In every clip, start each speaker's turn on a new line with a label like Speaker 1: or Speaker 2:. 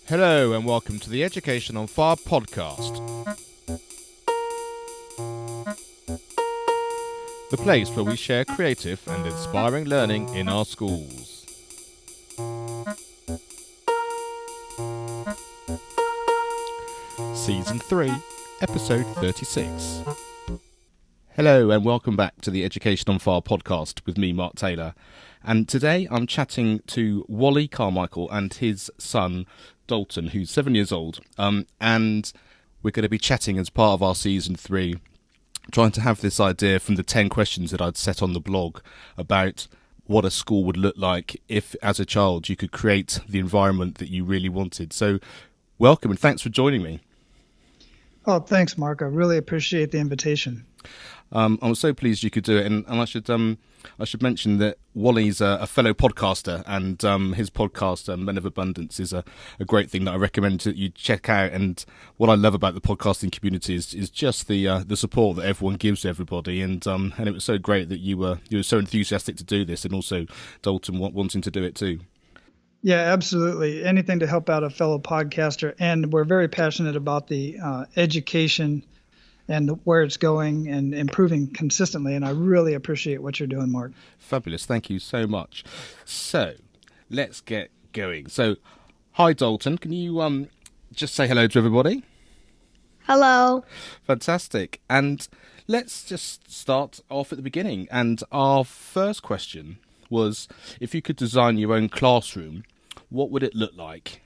Speaker 1: Hello and welcome to the Education on Fire podcast. The place where we share creative and inspiring learning in our schools. Season 3, Episode 36. Hello and welcome back to the Education on Fire podcast with me, Mark Taylor. And today I'm chatting to Wally Carmichael and his son, Dalton, who's 7 years old. And we're going to be chatting as part of our Season 3, trying to have this idea from the 10 questions that I'd set on the blog about what a school would look like if, as a child, you could create the environment that you really wanted. So welcome and thanks for joining me.
Speaker 2: Oh, thanks, Mark. I really appreciate the invitation.
Speaker 1: I'm so pleased you could do it, and I should mention that Wally's a fellow podcaster, and his podcast, Men of Abundance, is a great thing that I recommend that you check out. And what I love about the podcasting community is just the support that everyone gives everybody, and it was so great that you were so enthusiastic to do this, and also Dalton wanting to do it too.
Speaker 2: Yeah, absolutely. Anything to help out a fellow podcaster, and we're very passionate about the education and where it's going and improving consistently. And I really appreciate what you're doing, Mark.
Speaker 1: Fabulous. Thank you so much. So let's get going. So, hi, Dalton. Can you just say hello to everybody?
Speaker 3: Hello.
Speaker 1: Fantastic. And let's just start off at the beginning. And our first question was, if you could design your own classroom, what would it look like?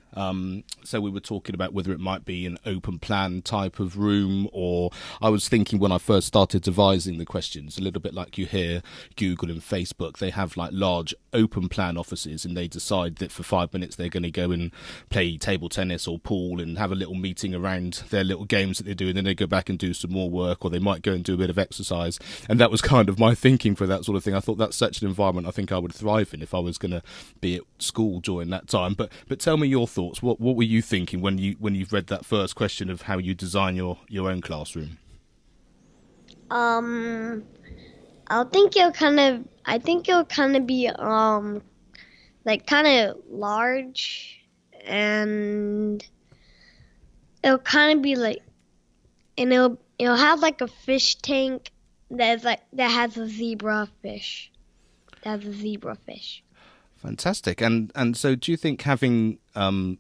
Speaker 1: So we were talking about whether it might be an open plan type of room, or I was thinking when I first started devising the questions, a little bit like you hear Google and Facebook, they have like large open plan offices, and they decide that for 5 minutes they're going to go and play table tennis or pool and have a little meeting around their little games that they do, and then they go back and do some more work, or they might go and do a bit of exercise. And that was kind of my thinking for that sort of thing. I thought that's such an environment I think I would thrive in if I was going to be at school during that time. But tell me your thoughts. What were you thinking when you've read that first question of how you design your own classroom?
Speaker 3: I think it'll kind of be like kind of large, and it'll kind of be like, and it'll have like a fish tank that has a zebra fish.
Speaker 1: Fantastic. And so do you think having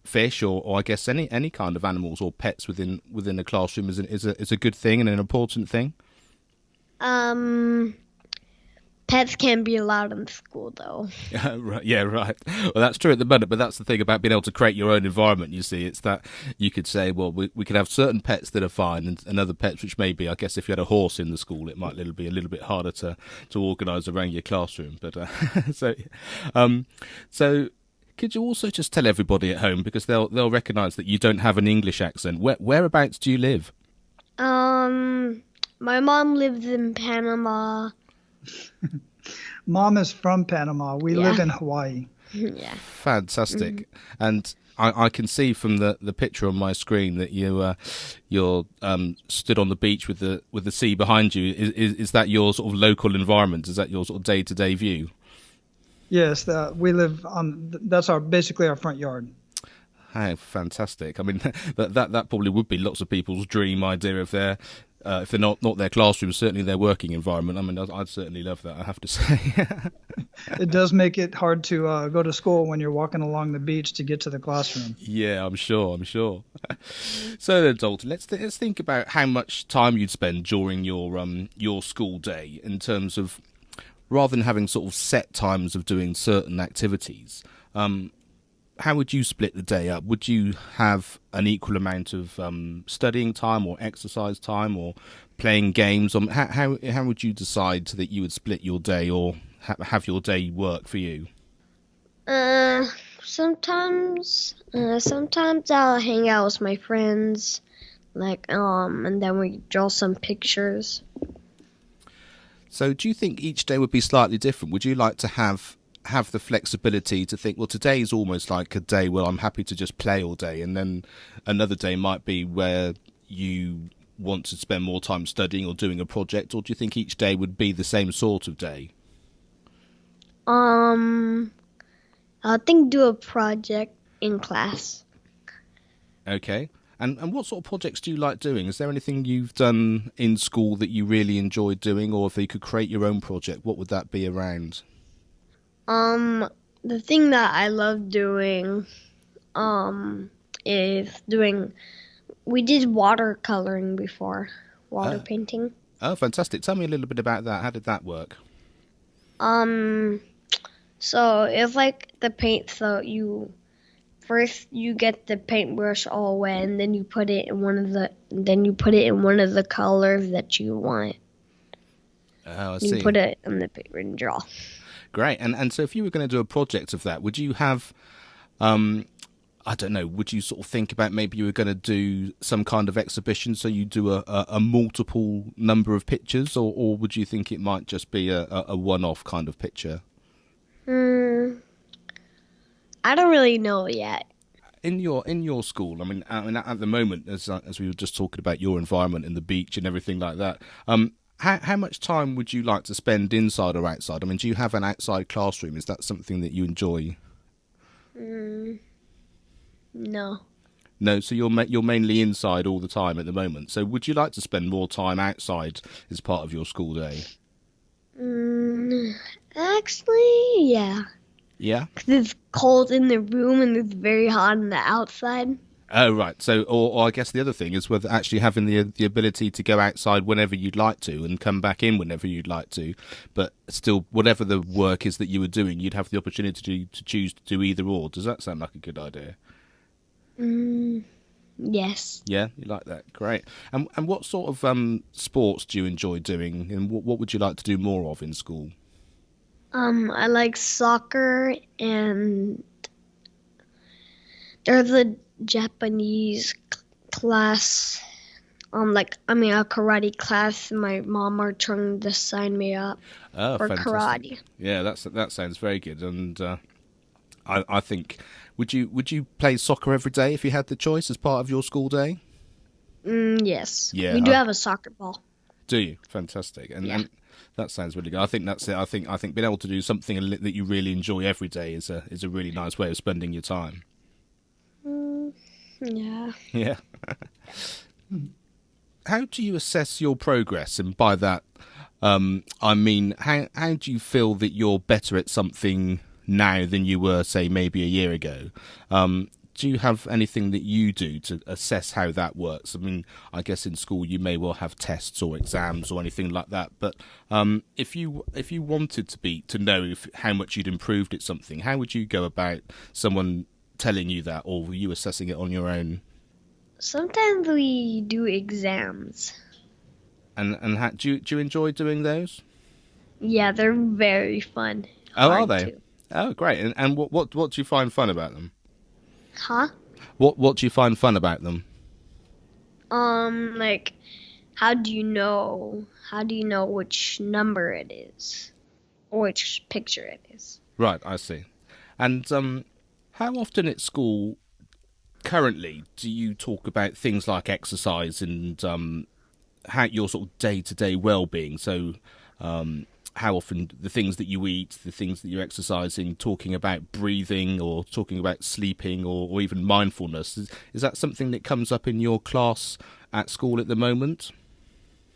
Speaker 1: fish or I guess any kind of animals or pets within a classroom is a good thing and an important thing?
Speaker 3: Pets can't be allowed in school, though.
Speaker 1: Yeah, right. Well, that's true at the moment, but that's the thing about being able to create your own environment, you see. It's that you could say, well, we could have certain pets that are fine and other pets which maybe, I guess if you had a horse in the school, it might be a little bit harder to organise around your classroom. But so could you also just tell everybody at home, because they'll recognise that you don't have an English accent, whereabouts do you live?
Speaker 3: My mom lives in Panama.
Speaker 2: Mom is from Panama. We live in Hawaii.
Speaker 3: Yeah.
Speaker 1: Fantastic.
Speaker 3: Mm-hmm.
Speaker 1: And I can see from the picture on my screen that you're stood on the beach with the sea behind you. Is that your sort of local environment? Is that your sort of day-to-day view?
Speaker 2: Yes, we live on. That's basically our front yard.
Speaker 1: How fantastic! I mean, that probably would be lots of people's dream idea if they're not their classroom, certainly their working environment. I mean, I'd certainly love that, I have to say.
Speaker 2: It does make it hard to go to school when you're walking along the beach to get to the classroom.
Speaker 1: Yeah, I'm sure. So then, Dalton, let's think about how much time you'd spend during your school day in terms of, rather than having sort of set times of doing certain activities. How would you split the day up? Would you have an equal amount of studying time or exercise time or playing games? How would you decide that you would split your day or have your day work for you?
Speaker 3: Sometimes I'll hang out with my friends, and then we draw some pictures.
Speaker 1: So do you think each day would be slightly different? Would you like to have the flexibility to think, well, today is almost like a day where I'm happy to just play all day, and then another day might be where you want to spend more time studying or doing a project, or do you think each day would be the same sort of day?
Speaker 3: I think do a project in class.
Speaker 1: Okay. And what sort of projects do you like doing? Is there anything you've done in school that you really enjoyed doing, or if you could create your own project, what would that be around?
Speaker 3: The thing that I love doing, is doing. We did watercoloring before, water
Speaker 1: Oh,
Speaker 3: painting.
Speaker 1: oh, fantastic. Tell me a little bit about that. How did that work?
Speaker 3: Um, so it's like the paint. So you get the paintbrush all wet, and then you put it in one of the colors that you want.
Speaker 1: Oh, I
Speaker 3: You
Speaker 1: see.
Speaker 3: put it on the paper and draw.
Speaker 1: Great. And so if you were going to do a project of that, would you have, I don't know, would you sort of think about maybe you were going to do some kind of exhibition, so you do a multiple number of pictures, or would you think it might just be a one-off kind of picture?
Speaker 3: I don't really know yet.
Speaker 1: In your school, I mean, at the moment, as we were just talking about your environment and the beach and everything like that, how much time would you like to spend inside or outside? I mean, do you have an outside classroom? Is that something that you enjoy?
Speaker 3: No.
Speaker 1: No, so you're mainly inside all the time at the moment. So would you like to spend more time outside as part of your school day?
Speaker 3: Actually, yeah.
Speaker 1: Yeah.
Speaker 3: 'Cause it's cold in the room and it's very hot on the outside.
Speaker 1: Oh, right. So, or I guess the other thing is whether actually having the ability to go outside whenever you'd like to and come back in whenever you'd like to, but still, whatever the work is that you were doing, you'd have the opportunity to choose to do either or. Does that sound like a good idea?
Speaker 3: Yes.
Speaker 1: Yeah, you like that. Great. And what sort of sports do you enjoy doing, and what would you like to do more of in school?
Speaker 3: I like soccer, and there's a Japanese class. A karate class. My mom are trying to sign me up
Speaker 1: Oh,
Speaker 3: for
Speaker 1: fantastic.
Speaker 3: karate.
Speaker 1: Yeah, that sounds very good. And I think would you play soccer every day if you had the choice as part of your school day?
Speaker 3: Yes.
Speaker 1: Yeah,
Speaker 3: We do have a soccer ball.
Speaker 1: Do you? Fantastic.
Speaker 3: Yeah.
Speaker 1: And that sounds really good. I think that's it. I think being able to do something that you really enjoy every day is a really nice way of spending your time.
Speaker 3: Yeah.
Speaker 1: Yeah. How do you assess your progress? And by that, I mean, how do you feel that you're better at something now than you were, say, maybe a year ago? Do you have anything that you do to assess how that works? I mean, I guess in school you may well have tests or exams or anything like that. But if you wanted to know how much you'd improved at something, how would you go about someone telling you that, or were you assessing it on your own?
Speaker 3: Sometimes we do exams.
Speaker 1: And do you enjoy doing those?
Speaker 3: Yeah, they're very fun.
Speaker 1: Oh, are
Speaker 3: Hard
Speaker 1: they?
Speaker 3: too.
Speaker 1: Oh, great. And what do you find fun about them?
Speaker 3: Huh?
Speaker 1: What do you find fun about them?
Speaker 3: Like, how do you know which number it is, or which picture it is?
Speaker 1: Right, I see. And how often at school currently do you talk about things like exercise and how your sort of day-to-day well-being? So how often the things that you eat, the things that you're exercising, talking about breathing or talking about sleeping or even mindfulness, is that something that comes up in your class at school at the moment?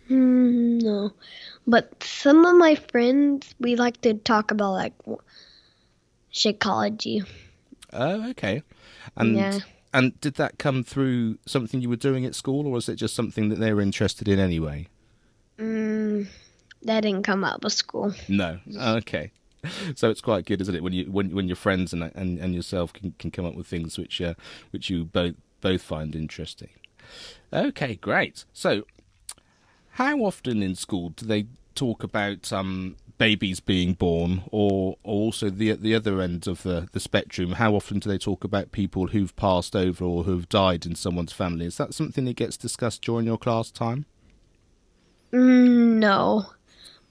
Speaker 3: No, but some of my friends, we like to talk about like Shakeology.
Speaker 1: Oh, okay. And
Speaker 3: Yeah.
Speaker 1: and did that come through something you were doing at school, or was it just something that they were interested in anyway?
Speaker 3: That didn't come out of school.
Speaker 1: No. Okay. So it's quite good, isn't it, when your friends and yourself can come up with things which you both find interesting. Okay, great. So, how often in school do they talk about babies being born, or also the other end of the spectrum? How often do they talk about people who've passed over or who've died in someone's family? Is that something that gets discussed during your class time?
Speaker 3: No.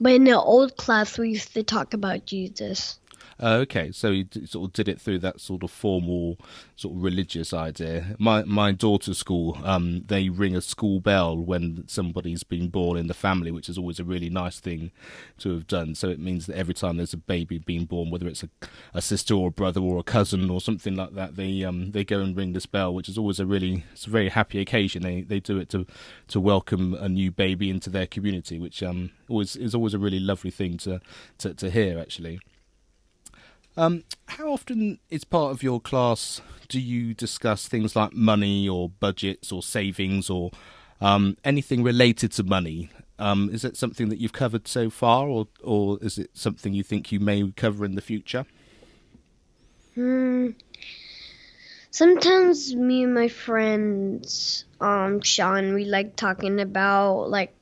Speaker 3: But in the old class, we used to talk about Jesus.
Speaker 1: Okay, so you sort of did it through that sort of formal, sort of religious idea. My daughter's school, they ring a school bell when somebody's been born in the family, which is always a really nice thing to have done. So it means that every time there's a baby being born, whether it's a sister or a brother or a cousin or something like that, they go and ring this bell, which is always it's a very happy occasion. They do it to welcome a new baby into their community, which is always a really lovely thing to hear, actually. How often, as part of your class, do you discuss things like money or budgets or savings or anything related to money? Is it something that you've covered so far, or is it something you think you may cover in the future?
Speaker 3: Sometimes me and my friends, Sean, we like talking about like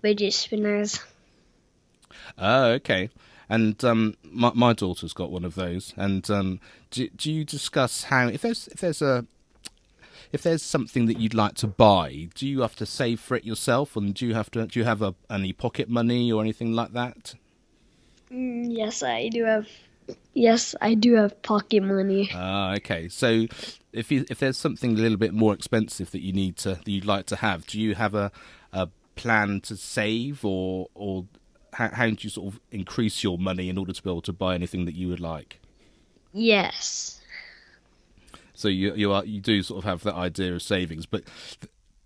Speaker 3: fidget spinners.
Speaker 1: Oh, okay. And my daughter's got one of those. And do you discuss how if there's something that you'd like to buy, do you have to save for it yourself, and do you have any pocket money or anything like that?
Speaker 3: Yes, I do have. Yes, I do have pocket money.
Speaker 1: Okay. So if there's something a little bit more expensive that you'd like to have, do you have a plan to save, or how do you sort of increase your money in order to be able to buy anything that you would like?
Speaker 3: Yes.
Speaker 1: So you do sort of have that idea of savings, but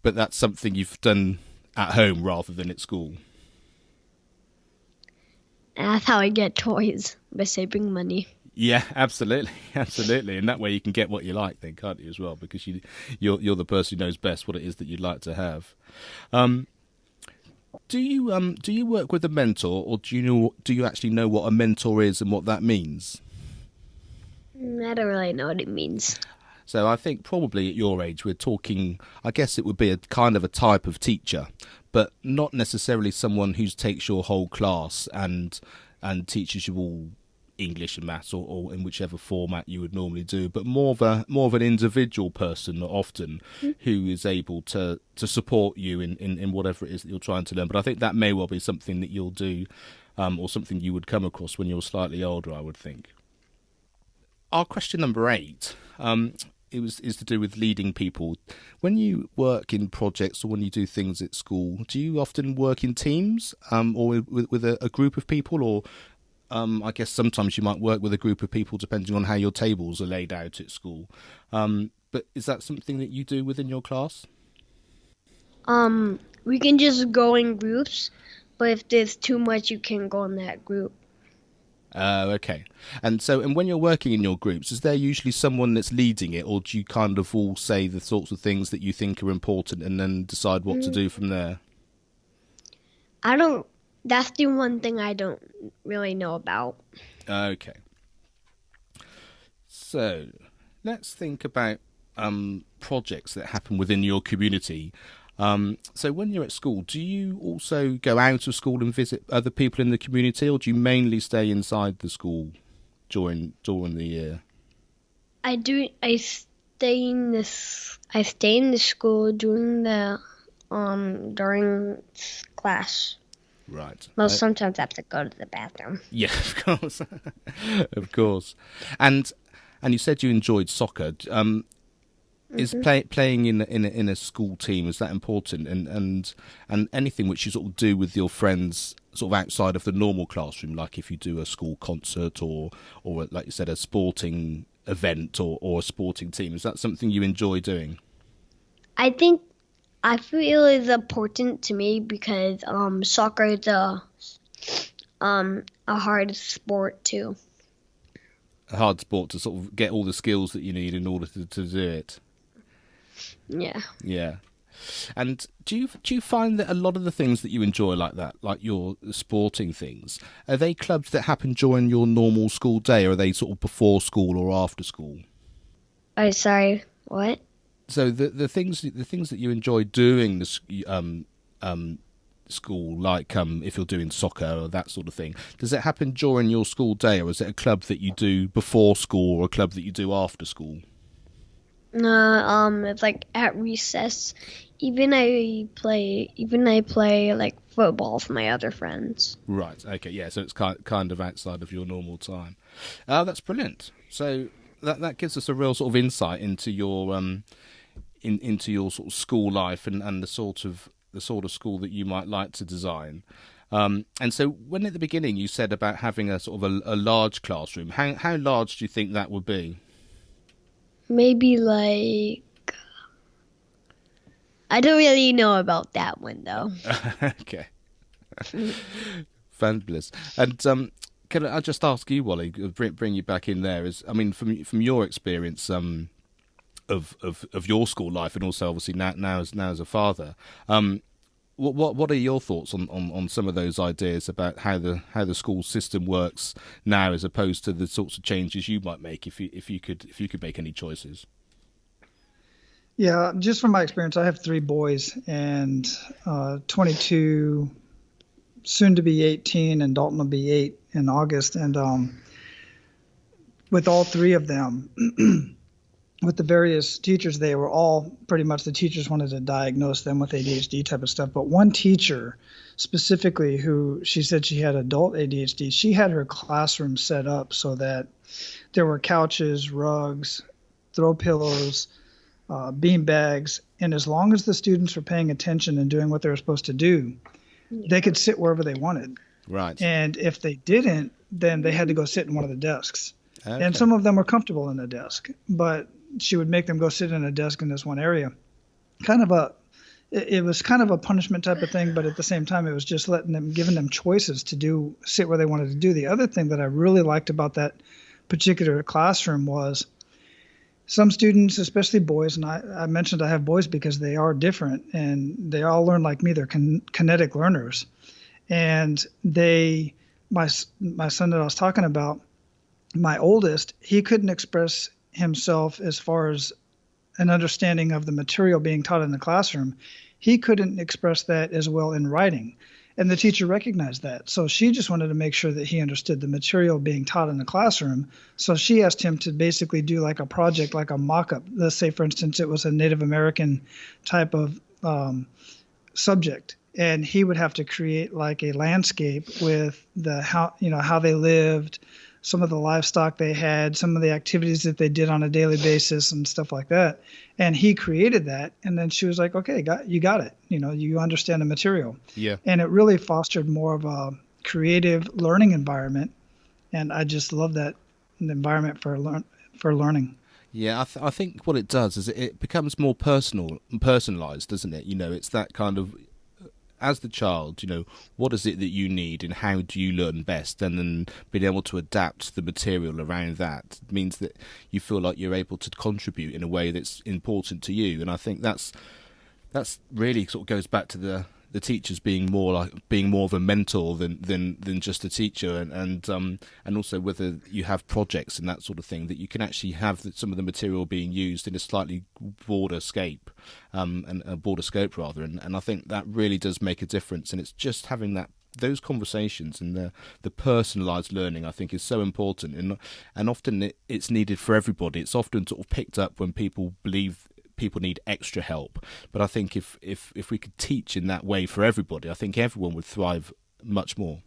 Speaker 1: that's something you've done at home rather than at school.
Speaker 3: That's how I get toys, by saving money.
Speaker 1: Yeah, absolutely, and that way you can get what you like, then, can't you, as well? Because you're the person who knows best what it is that you'd like to have. Do you work with a mentor, or do you actually know what a mentor is and what that means?
Speaker 3: I don't really know what it means.
Speaker 1: So I think probably at your age we're talking, I guess it would be a kind of a type of teacher, but not necessarily someone who takes your whole class and teaches you all English and maths or in whichever format you would normally do, but more of an individual person often who is able to support you in whatever it is that you're trying to learn. But I think that may well be something that you'll do, or something you would come across when you're slightly older, I would think. Our question number 8 is to do with leading people. When you work in projects or when you do things at school, do you often work in teams, or with a group of people, or I guess sometimes you might work with a group of people depending on how your tables are laid out at school. But is that something that you do within your class?
Speaker 3: We can just go in groups, but if there's too much, you can go in that group.
Speaker 1: Okay. And when you're working in your groups, is there usually someone that's leading it, or do you kind of all say the sorts of things that you think are important and then decide what to do from there?
Speaker 3: That's the one thing I don't really know about.
Speaker 1: Okay. So let's think about projects that happen within your community. So when you're at school, do you also go out of school and visit other people in the community, or do you mainly stay inside the school during the year?
Speaker 3: I do. I stay in the school during class.
Speaker 1: Right.
Speaker 3: Well, sometimes I have to go to the bathroom.
Speaker 1: Yeah, of course, of course. And you said you enjoyed soccer. Is playing in a school team, is that important? And anything which you sort of do with your friends sort of outside of the normal classroom, like if you do a school concert or like you said, a sporting event or a sporting team, is that something you enjoy doing?
Speaker 3: I feel it's important to me because soccer is a hard sport too.
Speaker 1: A hard sport to sort of get all the skills that you need in order to do it.
Speaker 3: Yeah.
Speaker 1: Yeah. And do you find that a lot of the things that you enjoy like that, like your sporting things, are they clubs that happen during your normal school day, or are they sort of before school or after school?
Speaker 3: Oh, sorry. What?
Speaker 1: So the things that you enjoy doing the school, like if you're doing soccer or that sort of thing, does it happen during your school day, or is it a club that you do before school or a club that you do after school?
Speaker 3: It's like at recess. I play like football with my other friends.
Speaker 1: Right. Okay. Yeah. So it's kind of outside of your normal time. That's brilliant. So that gives us a real sort of insight into your into your sort of school life and the sort of school that you might like to design. And so when at the beginning you said about having a sort of a large classroom, how large do you think that would be?
Speaker 3: Maybe like I don't really know about that one though.
Speaker 1: Okay. Fabulous. And can I just ask you, Wally, bring you back in there? I mean, from your experience of your school life, and also obviously now as a father, what are your thoughts on some of those ideas about how the school system works now, as opposed to the sorts of changes you might make if you could make any choices?
Speaker 2: Yeah, just from my experience, I have 3 boys and 22, soon to be 18, and Dalton will be 8 in August. And with all 3 of them, with the various teachers, they were all pretty much, the teachers wanted to diagnose them with ADHD type of stuff. But one teacher specifically, who she said she had adult ADHD, she had her classroom set up so that there were couches, rugs, throw pillows, bean bags, and as long as the students were paying attention and doing what they were supposed to do, they could sit wherever they wanted.
Speaker 1: Right.
Speaker 2: And if they didn't, then they had to go sit in one of the desks.
Speaker 1: Okay.
Speaker 2: And some of them were comfortable in the desk, but she would make them go sit in a desk in this one area. It was kind of a punishment type of thing, but at the same time, it was just giving them choices to sit where they wanted to do. The other thing that I really liked about that particular classroom was some students, especially boys, and I mentioned I have boys because they are different and they all learn like me. They're kinetic learners. And my son that I was talking about, my oldest, he couldn't express himself as far as an understanding of the material being taught in the classroom. He couldn't express that as well in writing. And the teacher recognized that. So she just wanted to make sure that he understood the material being taught in the classroom. So she asked him to basically do like a project, like a mock-up. Let's say, for instance, it was a Native American type of subject. And he would have to create like a landscape with how they lived, some of the livestock they had, some of the activities that they did on a daily basis and stuff like that. And he created that. And then she was like, okay, you got it. You understand the material.
Speaker 1: Yeah.
Speaker 2: And it really fostered more of a creative learning environment. And I just love that environment for learning.
Speaker 1: Yeah, I think what it does is it becomes more personalized, doesn't it? It's that kind of, as the child, what is it that you need and how do you learn best? And then being able to adapt the material around that means that you feel like you're able to contribute in a way that's important to you. And I think that's really sort of goes back to the teachers being more of a mentor than just a teacher, and also whether you have projects and that sort of thing that you can actually have some of the material being used in a slightly broader scope, and a broader scope rather, and I think that really does make a difference. And it's just having those conversations and the personalised learning, I think, is so important, and often it's needed for everybody. It's often sort of picked up when people believe people need extra help, but I think if we could teach in that way for everybody, I think everyone would thrive much more.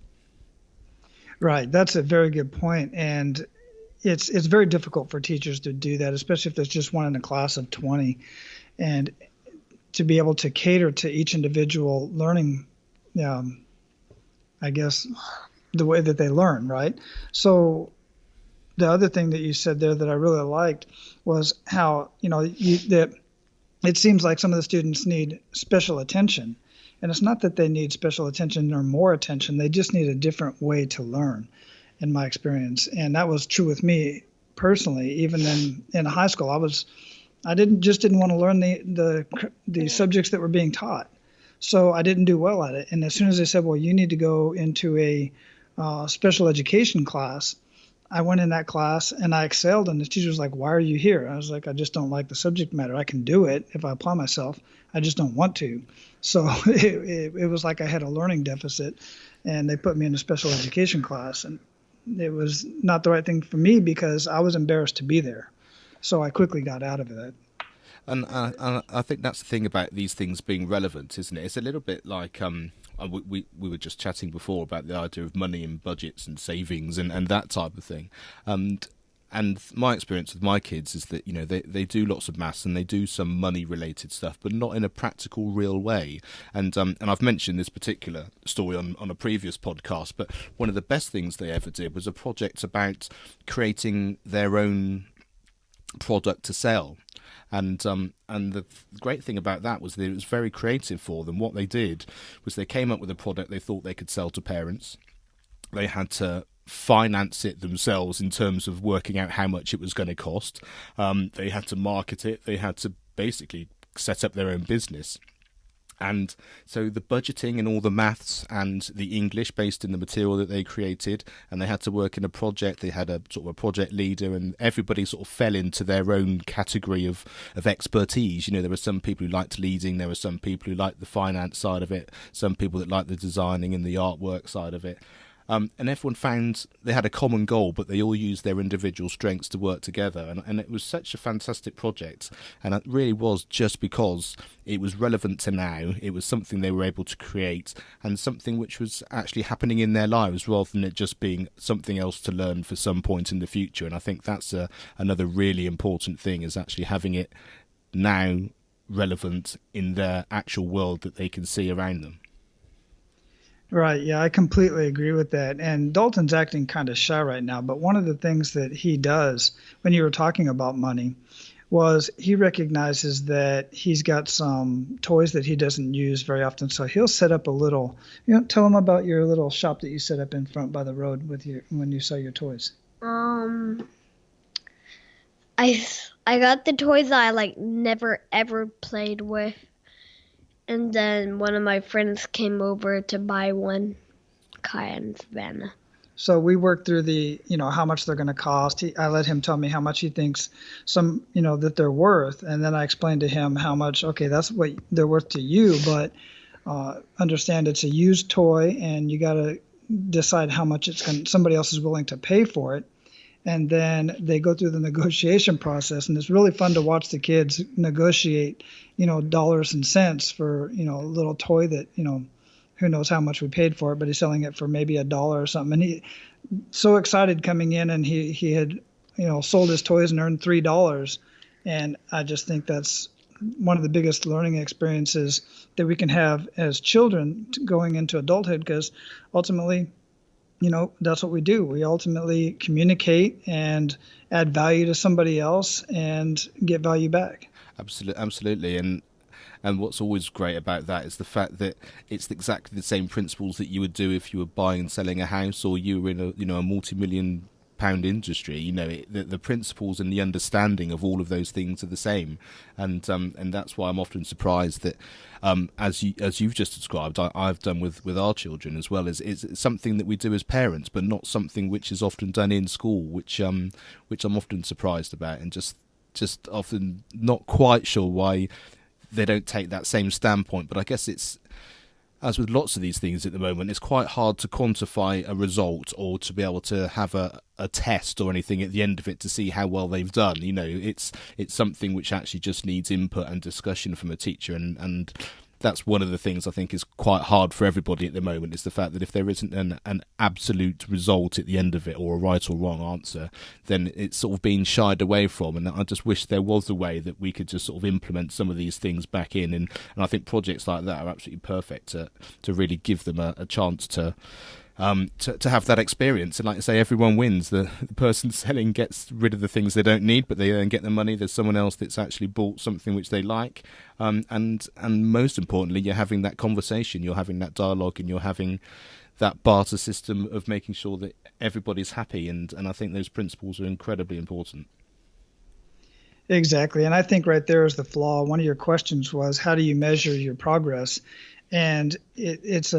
Speaker 2: Right, that's a very good point, and it's very difficult for teachers to do that, especially if there's just one in a class of 20, and to be able to cater to each individual learning, I guess, the way that they learn, right? So the other thing that you said there that I really liked was how, that it seems like some of the students need special attention. And it's not that they need special attention or more attention. They just need a different way to learn, in my experience. And that was true with me personally. Even in high school, I didn't want to learn the subjects that were being taught. So I didn't do well at it. And as soon as they said, well, you need to go into a special education class, I went in that class and I excelled, and the teacher was like, why are you here? I was like, I just don't like the subject matter. I can do it if I apply myself. I just don't want to. So it was like I had a learning deficit, and they put me in a special education class, and it was not the right thing for me because I was embarrassed to be there. So I quickly got out of it.
Speaker 1: And I think that's the thing about these things being relevant, isn't it? It's a little bit like we were just chatting before about the idea of money and budgets and savings and that type of thing. And my experience with my kids is that, they do lots of maths and they do some money related stuff, but not in a practical, real way. And I've mentioned this particular story on a previous podcast, but one of the best things they ever did was a project about creating their own product to sell. And the great thing about that was that it was very creative for them. What they did was they came up with a product they thought they could sell to parents. They had to finance it themselves in terms of working out how much it was going to cost. They had to market it. They had to basically set up their own business. And so the budgeting and all the maths and the English based in the material that they created, and they had to work in a project. They had a sort of a project leader, and everybody sort of fell into their own category of expertise. There were some people who liked leading, there were some people who liked the finance side of it, some people that liked the designing and the artwork side of it. And everyone found they had a common goal, but they all used their individual strengths to work together. And it was such a fantastic project. And it really was just because it was relevant to now. It was something they were able to create and something which was actually happening in their lives rather than it just being something else to learn for some point in the future. And I think that's another really important thing, is actually having it now relevant in their actual world that they can see around them.
Speaker 2: Right. Yeah, I completely agree with that. And Dalton's acting kind of shy right now, but one of the things that he does when you were talking about money was he recognizes that he's got some toys that he doesn't use very often. So he'll set up a little, tell him about your little shop that you set up in front by the road when you sell your toys.
Speaker 3: I got the toys that I never ever played with. And then one of my friends came over to buy one, Kaya and Savannah.
Speaker 2: So we worked through how much they're going to cost. I let him tell me how much he thinks that they're worth. And then I explained to him how much, okay, that's what they're worth to you, but understand it's a used toy and you got to decide how much somebody else is willing to pay for it. And then they go through the negotiation process, and it's really fun to watch the kids negotiate, dollars and cents for, a little toy that, who knows how much we paid for it, but he's selling it for maybe $1 or something. And he so excited coming in, and he had, sold his toys and earned $3. And I just think that's one of the biggest learning experiences that we can have as children going into adulthood, because ultimately, that's what we do. We ultimately communicate and add value to somebody else and get value back.
Speaker 1: Absolutely. And what's always great about that is the fact that it's exactly the same principles that you would do if you were buying and selling a house, or you were in a multi-million pound industry. The principles and the understanding of all of those things are the same, and that's why I'm often surprised that as you've just described, I've done with our children as well, as it's something that we do as parents, but not something which is often done in school, which I'm often surprised about, and just often not quite sure why they don't take that same standpoint. But I guess it's, as with lots of these things at the moment, it's quite hard to quantify a result or to be able to have a test or anything at the end of it to see how well they've done. It's something which actually just needs input and discussion from a teacher, and that's one of the things I think is quite hard for everybody at the moment, is the fact that if there isn't an absolute result at the end of it, or a right or wrong answer, then it's sort of being shied away from. And I just wish there was a way that we could just sort of implement some of these things back in. And I think projects like that are absolutely perfect to really give them a chance to have that experience. And like I say, everyone wins. The person selling gets rid of the things they don't need, but they then get the money. There's someone else that's actually bought something which they like, and most importantly, you're having that conversation, you're having that dialogue, and you're having that barter system of making sure that everybody's happy. And I think those principles are incredibly important.
Speaker 2: Exactly. And I think right there is the flaw. One of your questions was, how do you measure your progress? And it's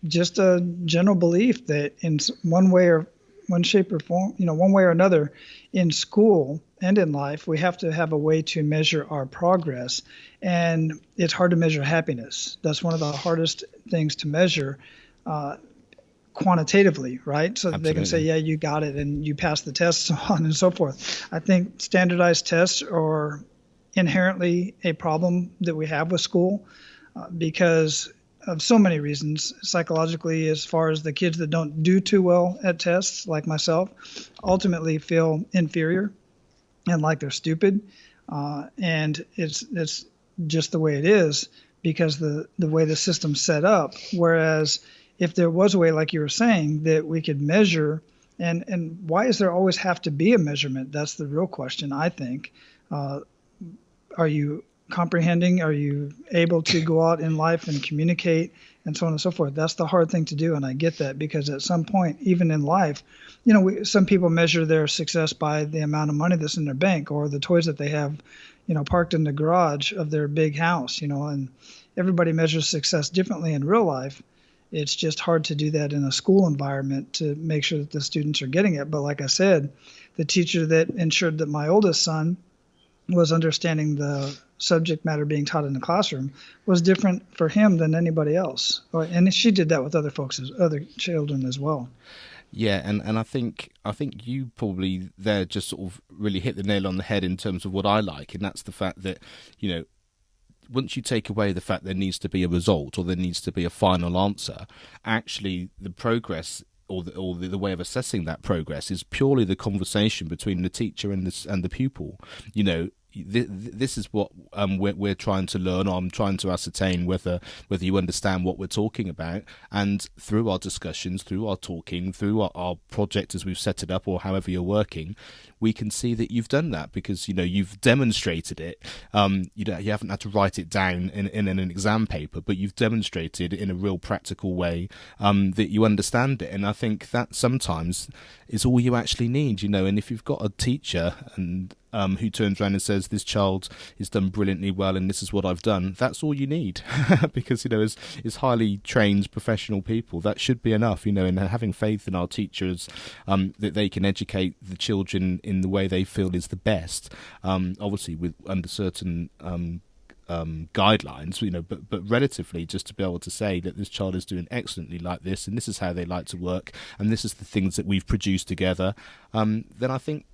Speaker 2: just a general belief that in one way or one shape or form, one way or another, in school and in life, we have to have a way to measure our progress. And it's hard to measure happiness. That's one of the hardest things to measure quantitatively, right? So that they can say, yeah, you got it and you passed the test, so on and so forth. I think standardized tests are inherently a problem that we have with school because of so many reasons. Psychologically, as far as the kids that don't do too well at tests, like myself, ultimately feel inferior and like they're stupid. And it's just the way it is because the way the system's set up. Whereas if there was a way, like you were saying, that we could measure, and why does there always have to be a measurement? That's the real question, I think. Are you comprehending? Are you able to go out in life and communicate and so on and so forth? That's the hard thing to do, and I get that because at some point, even in life, some people measure their success by the amount of money that's in their bank or the toys that they have, parked in the garage of their big house, and everybody measures success differently in real life. It's just hard to do that in a school environment to make sure that the students are getting it. But like I said, the teacher that ensured that my oldest son was understanding the subject matter being taught in the classroom was different for him than anybody else. And she did that with other children as well.
Speaker 1: Yeah, and I think you probably there just sort of really hit the nail on the head in terms of what I like, and that's the fact that, once you take away the fact there needs to be a result or there needs to be a final answer, actually the progress or the way of assessing that progress is purely the conversation between the teacher and the pupil. This is what we're trying to learn, or I'm trying to ascertain whether you understand what we're talking about. And through our discussions, through our talking, through our project as we've set it up, or however you're working, we can see that you've done that because you've demonstrated it. You haven't had to write it down in an exam paper, but you've demonstrated in a real practical way that you understand it. And I think that sometimes is all you actually need. And if you've got a teacher and who turns around and says, this child is done brilliantly well and this is what I've done, that's all you need. Because, as highly trained professional people, that should be enough, and having faith in our teachers, that they can educate the children in the way they feel is the best, obviously under certain guidelines, but relatively, just to be able to say that this child is doing excellently like this, and this is how they like to work, and this is the things that we've produced together, then I think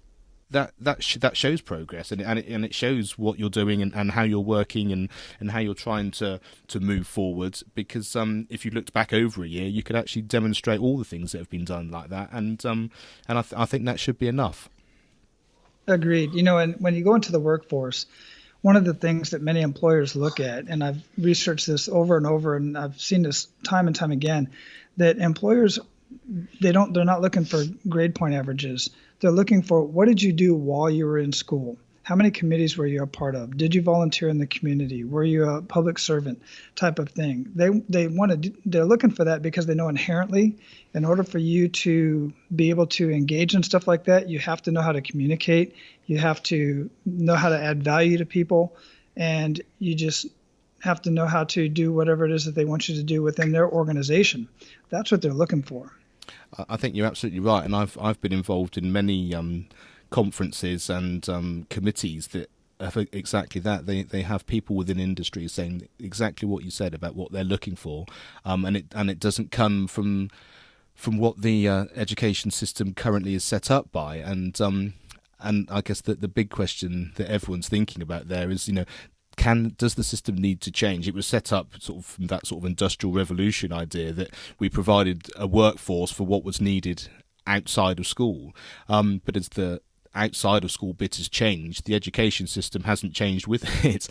Speaker 1: that shows progress, and it shows what you're doing and how you're working and how you're trying to move forward. Because if you looked back over a year, you could actually demonstrate all the things that have been done like that, and I think that should be enough.
Speaker 2: Agreed. And when you go into the workforce, one of the things that many employers look at, and I've researched this over and over, and I've seen this time and time again, that employers, they're not looking for grade point averages. They're looking for, what did you do while you were in school? How many committees were you a part of? Did you volunteer in the community? Were you a public servant type of thing? They're looking for that because they know inherently, in order for you to be able to engage in stuff like that, you have to know how to communicate. You have to know how to add value to people, and you just have to know how to do whatever it is that they want you to do within their organization. That's what they're looking for.
Speaker 1: I think you're absolutely right, and I've been involved in many conferences and committees that have exactly that. They have people within industry saying exactly what you said about what they're looking for, and it doesn't come from what the education system currently is set up by, and I guess that the big question that everyone's thinking about there is, does the system need to change? It was set up sort of from that sort of industrial revolution idea that we provided a workforce for what was needed outside of school. But as the outside of school bit has changed, the education system hasn't changed with it.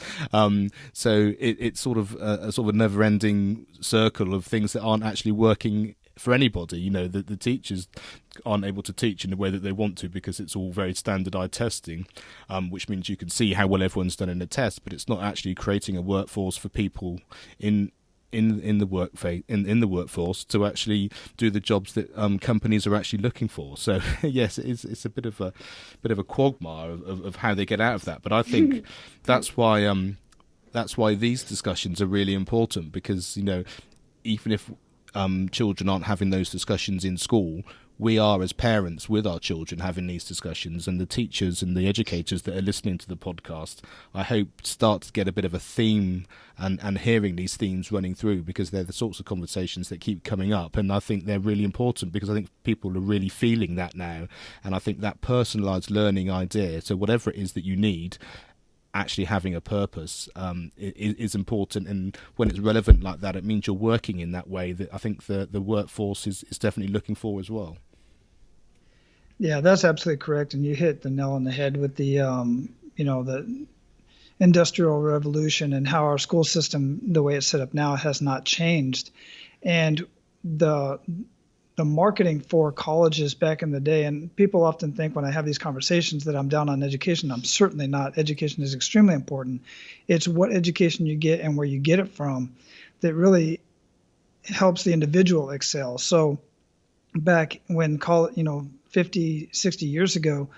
Speaker 1: So it's sort of a never-ending circle of things that aren't actually working for anybody. The teachers aren't able to teach in the way that they want to because it's all very standardized testing, which means you can see how well everyone's done in a test, but it's not actually creating a workforce for people in the workforce to actually do the jobs that companies are actually looking for. So yes, it's a bit of a quagmire of how they get out of that. But I think that's why these discussions are really important, because even if children aren't having those discussions in school, we are, as parents with our children, having these discussions, and the teachers and the educators that are listening to the podcast, I hope, start to get a bit of a theme and hearing these themes running through, because they're the sorts of conversations that keep coming up, and I think they're really important, because I think people are really feeling that now, and I think that personalised learning idea, so whatever it is that you need, actually having a purpose is important, and when it's relevant like that, it means you're working in that way that I think the workforce is definitely looking for as well.
Speaker 2: Yeah, that's absolutely correct, and you hit the nail on the head with the the industrial revolution and how our school system, the way it's set up now, has not changed. And the marketing for colleges back in the day, and people often think when I have these conversations that I'm down on education. I'm certainly not. Education is extremely important. It's what education you get and where you get it from that really helps the individual excel. So back when 50, 60 years ago,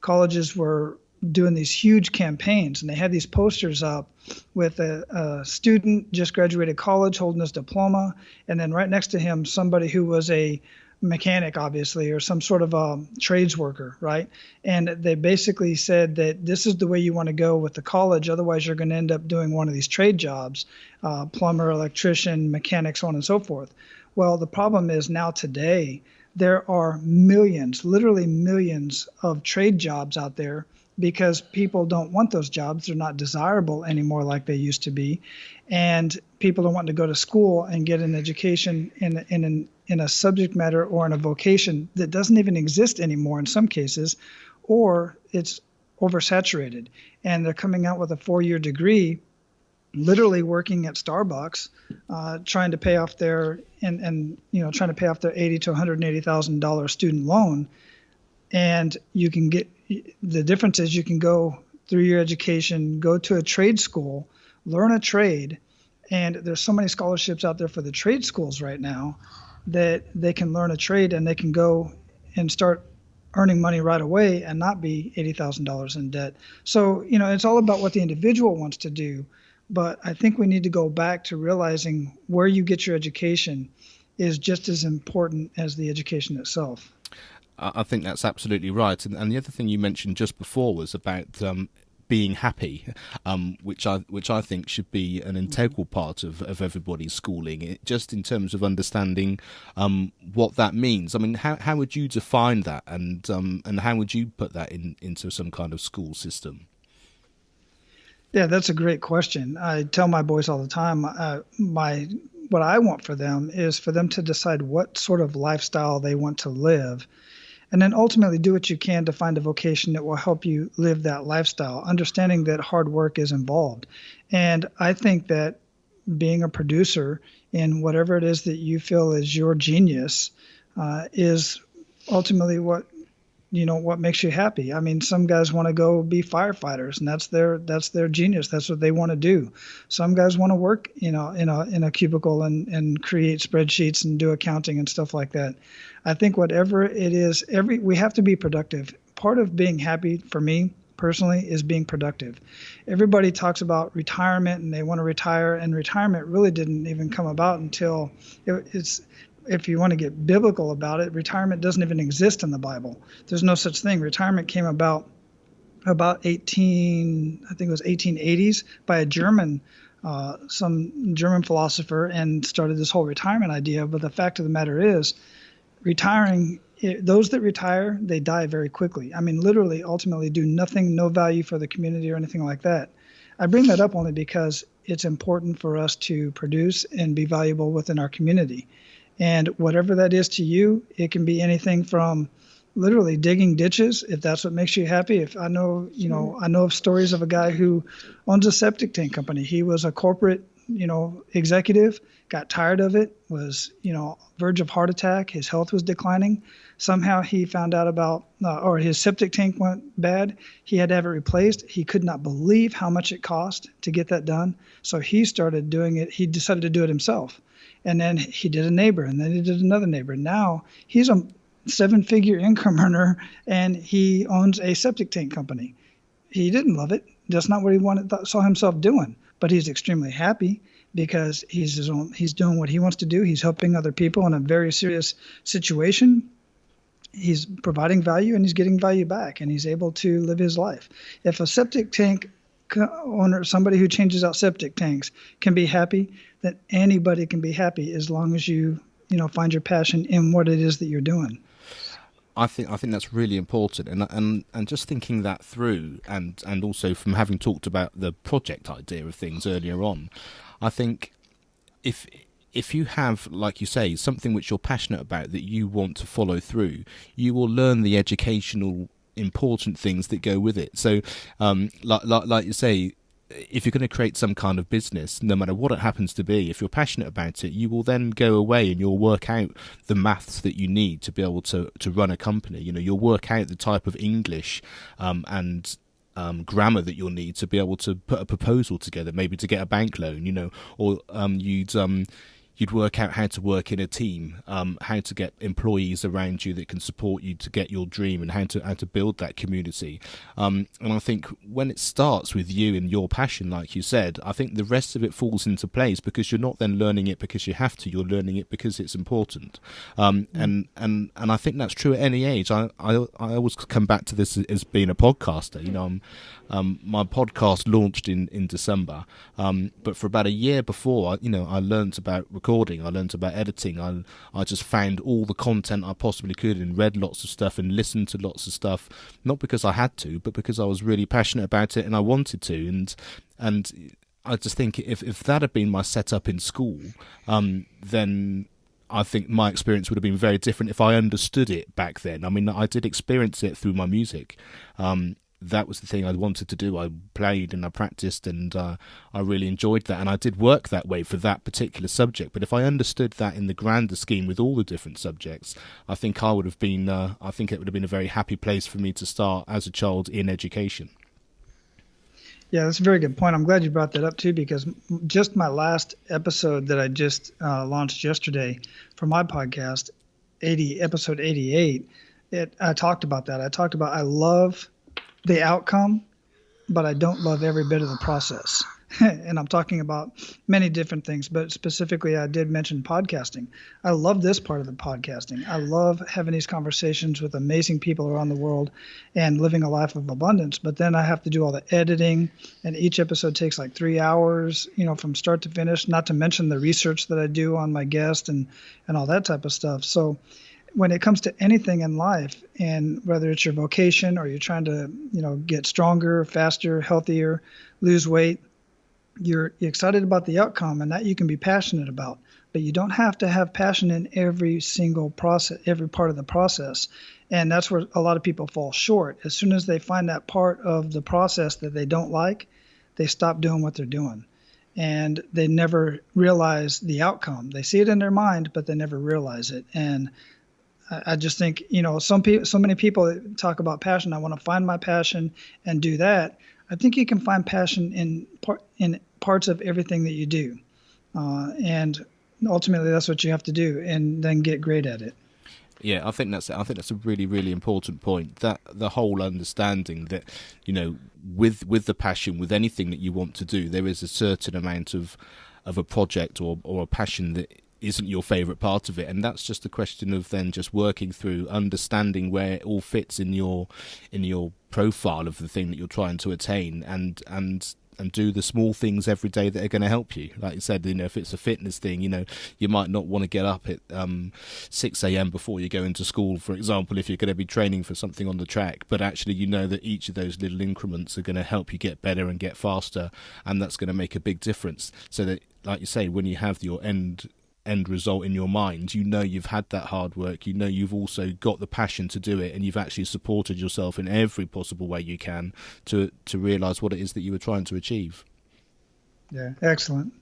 Speaker 2: colleges were doing these huge campaigns, and they had these posters up with a student just graduated college holding his diploma, and then right next to him somebody who was a mechanic, obviously, or some sort of a trades worker, right? And they basically said that this is the way you want to go with the college, otherwise you're going to end up doing one of these trade jobs, plumber, electrician, mechanic, so on and so forth. Well, the problem is now today there are millions, literally millions of trade jobs out there because people don't want those jobs. They're not desirable anymore like they used to be. And people don't want to go to school and get an education in a subject matter or in a vocation that doesn't even exist anymore in some cases, or it's oversaturated. And they're coming out with a 4-year degree, literally working at Starbucks, trying to pay off their trying to pay off their $80,000 to $180,000 student loan. And you can get, the difference is you can go through your education, go to a trade school, learn a trade, and there's so many scholarships out there for the trade schools right now that they can learn a trade and they can go and start earning money right away and not be $80,000 in debt. So, it's all about what the individual wants to do. But I think we need to go back to realizing where you get your education is just as important as the education itself.
Speaker 1: I think that's absolutely right. And the other thing you mentioned just before was about being happy, which I think should be an integral part of everybody's schooling, just in terms of understanding what that means. I mean, how would you define that, and how would you put that into some kind of school system?
Speaker 2: Yeah, that's a great question. I tell my boys all the time, what I want for them is for them to decide what sort of lifestyle they want to live, and then ultimately do what you can to find a vocation that will help you live that lifestyle, understanding that hard work is involved. And I think that being a producer in whatever it is that you feel is your genius is ultimately what makes you happy. I mean, some guys want to go be firefighters, and that's their genius. That's what they want to do. Some guys want to work, in a cubicle and create spreadsheets and do accounting and stuff like that. I think whatever it is, we have to be productive. Part of being happy for me personally is being productive. Everybody talks about retirement and they want to retire, and retirement really didn't even come about until it's. If you want to get biblical about it, retirement doesn't even exist in the Bible. There's no such thing. Retirement came about 1880s by a German, some German philosopher, and started this whole retirement idea. But the fact of the matter is, those that retire, they die very quickly. I mean, literally, ultimately do nothing, no value for the community or anything like that. I bring that up only because it's important for us to produce and be valuable within our community. And whatever that is to you, it can be anything from literally digging ditches, if that's what makes you happy. If I know, I know of stories of a guy who owns a septic tank company. He was a corporate, executive, got tired of it, was, verge of heart attack. His health was declining. Somehow he found out or his septic tank went bad. He had to have it replaced. He could not believe how much it cost to get that done. So he started doing it. He decided to do it himself. And then he did a neighbor, and then he did another neighbor. Now he's a 7-figure income earner, and he owns a septic tank company. He didn't love it. That's not what he saw himself doing. But he's extremely happy because he's doing what he wants to do. He's helping other people in a very serious situation. He's providing value, and he's getting value back, and he's able to live his life. If a septic tank owner, somebody who changes out septic tanks, can be happy, that anybody can be happy as long as you find your passion in what it is that you're doing.
Speaker 1: I think that's really important, and just thinking that through, and also from having talked about the project idea of things earlier on, I think if you have, like you say, something which you're passionate about that you want to follow through, you will learn the educational important things that go with it. So, like you say, if you're going to create some kind of business, no matter what it happens to be, if you're passionate about it, you will then go away and you'll work out the maths that you need to be able to run a company. You know, you'll work out the type of English and grammar that you'll need to be able to put a proposal together, maybe to get a bank loan, you know, or you'd work out how to work in a team, how to get employees around you that can support you to get your dream, and how to build that community. And I think when it starts with you and your passion, like you said, I think the rest of it falls into place, because you're not then learning it because you have to. You're learning it because it's important. And I think that's true at any age. I always come back to this as being a podcaster. You know, my podcast launched in December, but for about a year before, I learned about recording, I learned about editing, I just found all the content I possibly could and read lots of stuff and listened to lots of stuff, not because I had to, but because I was really passionate about it and I wanted to. And I just think if that had been my setup in school, then I think my experience would have been very different if I understood it back then. I mean, I did experience it through my music. That was the thing I wanted to do. I played and I practiced, and I really enjoyed that, and I did work that way for that particular subject. But if I understood that in the grander scheme with all the different subjects, I think I would have been. I think it would have been a very happy place for me to start as a child in education.
Speaker 2: Yeah, that's a very good point. I'm glad you brought that up too, because just my last episode that I just launched yesterday for my podcast, episode 88, I talked about that. I talked about I love the outcome, but I don't love every bit of the process. And I'm talking about many different things, but specifically I did mention podcasting. I love this part of the podcasting. I love having these conversations with amazing people around the world and living a life of abundance. But then I have to do all the editing, and each episode takes like 3 hours, from start to finish, not to mention the research that I do on my guest and all that type of stuff. So when it comes to anything in life, and whether it's your vocation or you're trying to, get stronger, faster, healthier, lose weight, you're excited about the outcome, and that you can be passionate about. But you don't have to have passion in every single process, every part of the process. And that's where a lot of people fall short. As soon as they find that part of the process that they don't like, they stop doing what they're doing. And they never realize the outcome. They see it in their mind, but they never realize it. And I just think, so many people talk about passion. I want to find my passion and do that. I think you can find passion in parts of everything that you do. And ultimately that's what you have to do, and then get great at it.
Speaker 1: Yeah, I think that's a really, really important point. That the whole understanding that, with the passion, with anything that you want to do, there is a certain amount of a project or a passion that isn't your favourite part of it, and that's just a question of then just working through understanding where it all fits in your profile of the thing that you're trying to attain, and do the small things every day that are going to help you. Like you said, if it's a fitness thing, you might not want to get up at 6 a.m. before you go into school, for example, if you're going to be training for something on the track, but actually that each of those little increments are going to help you get better and get faster, and that's going to make a big difference. So that, like you say, when you have your end result in your mind, you've had that hard work, you've also got the passion to do it, and you've actually supported yourself in every possible way you can to realize what it is that you were trying to achieve.
Speaker 2: Yeah, excellent.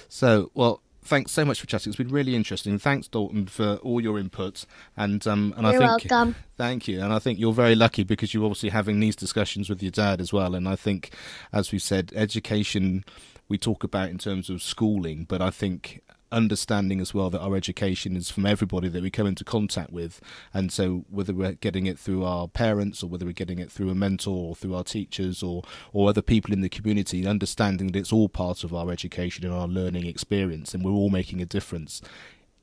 Speaker 1: So, well, thanks so much for chatting. It's been really interesting. Thanks, Dalton, for all your input. And
Speaker 3: You're welcome.
Speaker 1: Thank you. And I think you're very lucky, because you're obviously having these discussions with your dad as well. And I think, as we said, education we talk about in terms of schooling, but I think understanding as well that our education is from everybody that we come into contact with, and so whether we're getting it through our parents, or whether we're getting it through a mentor, or through our teachers, or other people in the community, understanding that it's all part of our education and our learning experience, and we're all making a difference.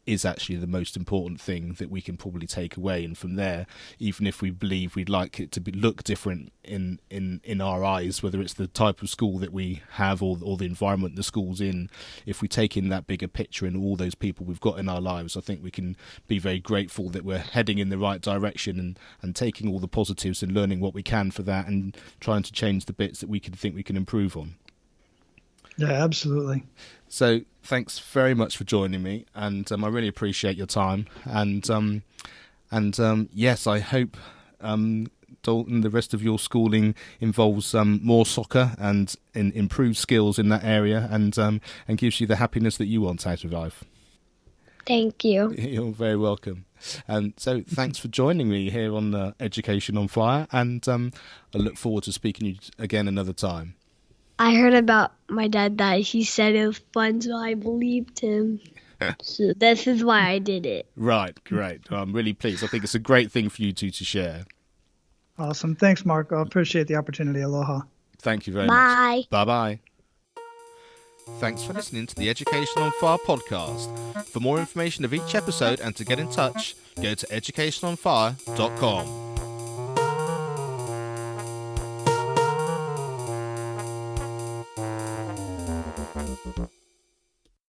Speaker 1: is actually the most important thing that we can probably take away. And from there, even if we believe we'd like it to look different in our eyes, whether it's the type of school that we have or the environment the school's in, if we take in that bigger picture and all those people we've got in our lives, I think we can be very grateful that we're heading in the right direction and taking all the positives and learning what we can for that and trying to change the bits that we think we can improve on.
Speaker 2: Yeah, absolutely.
Speaker 1: So thanks very much for joining me, and I really appreciate your time. And yes, I hope Dalton, the rest of your schooling involves more soccer and improved skills in that area, and gives you the happiness that you want out of life.
Speaker 3: Thank you.
Speaker 1: You're very welcome. And so thanks for joining me here on Education on Fire, and I look forward to speaking to you again another time.
Speaker 3: I heard about my dad that he said it was fun, so I believed him. So this is why I did it.
Speaker 1: Right, great. I'm really pleased. I think it's a great thing for you two to share.
Speaker 2: Awesome. Thanks, Mark. I appreciate the opportunity. Aloha.
Speaker 1: Thank you very
Speaker 3: Bye.
Speaker 1: much. Bye-bye. Thanks for listening to the Education on Fire podcast. For more information of each episode and to get in touch, go to educationonfire.com.